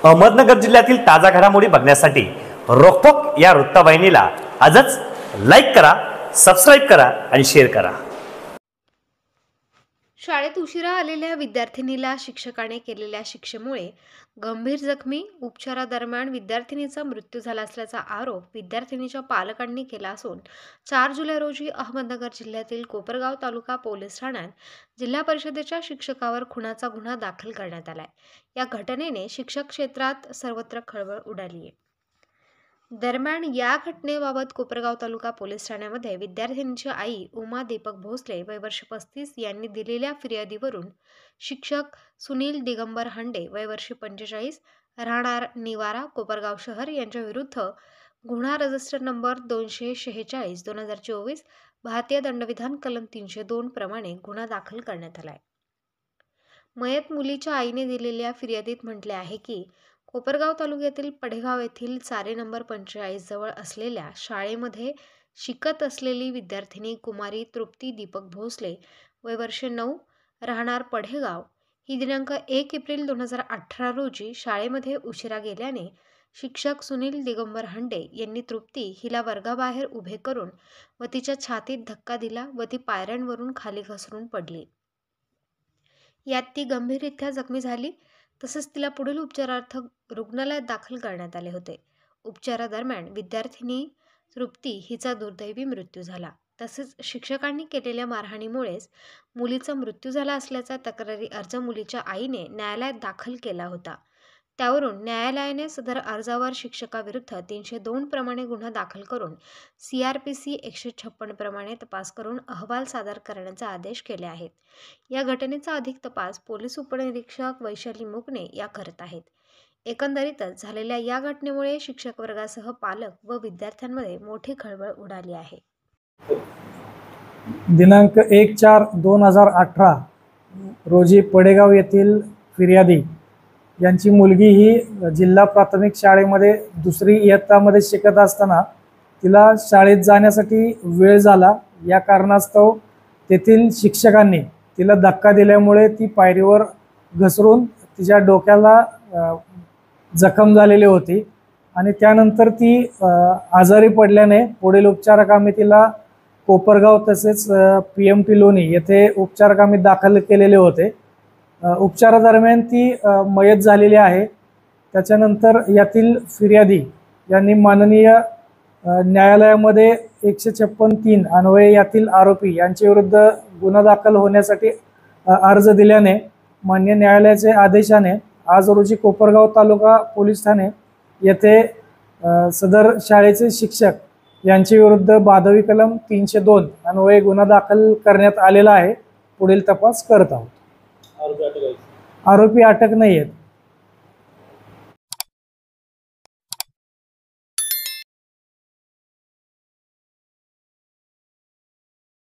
अहमदनगर जिल्ह्यातील ताजा घडामोडी बघण्यासाठी रोखोक या वृत्तवाहिनीला आजच लाईक करा, सबस्क्राइब करा आणि शेअर करा। शाळेत उशिरा आलेल्या विद्यार्थिनीला शिक्षकाने केलेल्या शिक्षेमुळे गंभीर जखमी, उपचारादरम्यान विद्यार्थिनीचा मृत्यू झाला असल्याचा आरोप विद्यार्थिनीच्या पालकांनी केला असून 4 जुलै रोजी अहमदनगर जिल्ह्यातील कोपरगाव तालुका पोलीस ठाण्यात जिल्हा परिषदेच्या शिक्षकावर खुनाचा गुन्हा दाखल करण्यात आलाय। या घटनेने शिक्षक क्षेत्रात सर्वत्र खळबळ उडाली आहे। दरम्यान या घटनेबाबत कोपरगाव तालुका पोलीस ठाण्यामध्ये विद्यार्थिनीची आई उमा दीपक भोसले वय वर्ष 35 यांनी दिलेल्या फिर्यादीवरून शिक्षक सुनील दिगंबर हंडे वय वर्ष 45 राहणार निवारा कोपरगाव शहर यांच्या विरुद्ध गुन्हा रजिस्टर नंबर 246/2024 भारतीय दंडविधान कलम 302 प्रमाणे गुन्हा दाखल करण्यात आलाय। मयत मुलीच्या आईने दिलेल्या फिर्यादीत म्हटले आहे की कोपरगाव तालुक्यातील पडेगाव येथील चारे नंबर 45 जवळ असलेल्या शाळेमध्ये शिकत असलेली विद्यार्थिनी कुमारी तृप्ती दीपक भोसले वय वर्ष 9 राहणार पडेगाव ही दिनांक 1 एप्रिल 2018 रोजी शाळेमध्ये उशिरा गेल्याने शिक्षक सुनील दिगंबर हंडे यांनी तृप्ती हिला वर्गाबाहेर उभे करून व तिच्या छातीत धक्का दिला व ती पायऱ्यांवरून खाली घसरून पडली। यात ती गंभीररित्या जखमी झाली। तसेच तिला पुढील उपचारार्थ रुग्णालयात दाखल करण्यात आले होते। उपचारादरम्यान विद्यार्थिनी तृप्ती हिचा दुर्दैवी मृत्यू झाला। तसेच शिक्षकांनी केलेल्या मारहाणीमुळेच मुलीचा मृत्यू झाला असल्याचा तक्रारी अर्ज मुलीच्या आईने न्यायालयात दाखल केला होता। त्यावरून न्यायालयाने सदर अर्जावर शिक्षकाविरुद्ध 302 प्रमाणे गुन्हा दाखल करून CRPC 156 प्रमाणे तपास करून अहवाल सादर करण्याचे आदेश केले आहेत। या घटनेचा अधिक तपास पोलीस उपनिरीक्षक वैशाली मुकणे या करत आहेत। एकंदरीतच झालेल्या या घटनेमुळे शिक्षक वर्गासह पालक व विद्यार्थ्यांमध्ये मोठी खळबळ उडाली आहे। दिनांक 1/4/2018 रोजी पडेगाव येथील फिर्यादी यांची मुलगी ही जिल्हा प्राथमिक शाळेमध्ये 2री इयत्तामध्ये शिकत असताना तिला शाळेत जाण्यासाठी वेळ झाला। या कारणास्तव तेथील शिक्षकांनी तिला धक्का दिल्यामुळे ती पायरीवर घसरून तिच्या डोक्याला जखम झालेली होती आणि त्यानंतर ती आजारी पडल्याने पुढील उपचाराकामी तिला कोपरगाव तसेच PMT लोणी येथे उपचाराकामी दाखल केलेले होते। उपचारादरम्यान ती मयत झालेली आहे। त्याच्यानंतर यातील फिर्यादी यांनी माननीय न्यायालयामध्ये 156(3) अन्वये यातील आरोपी यांच्या विरुद्ध गुन्हा दाखल होण्यासाठी अर्ज दिल्याने मान्य न्यायालयाच्या आदेशाने आज रोजी कोपरगाव तालुका पोलीस ठाणे येथे सदर शाळेचे शिक्षक यांच्या विरुद्ध बाधवी कलम 302 अन्वये गुन्हा दाखल करण्यात आलेला आहे। पुढील तपास करत आहोत। आरोपी अटक नाही आहेत।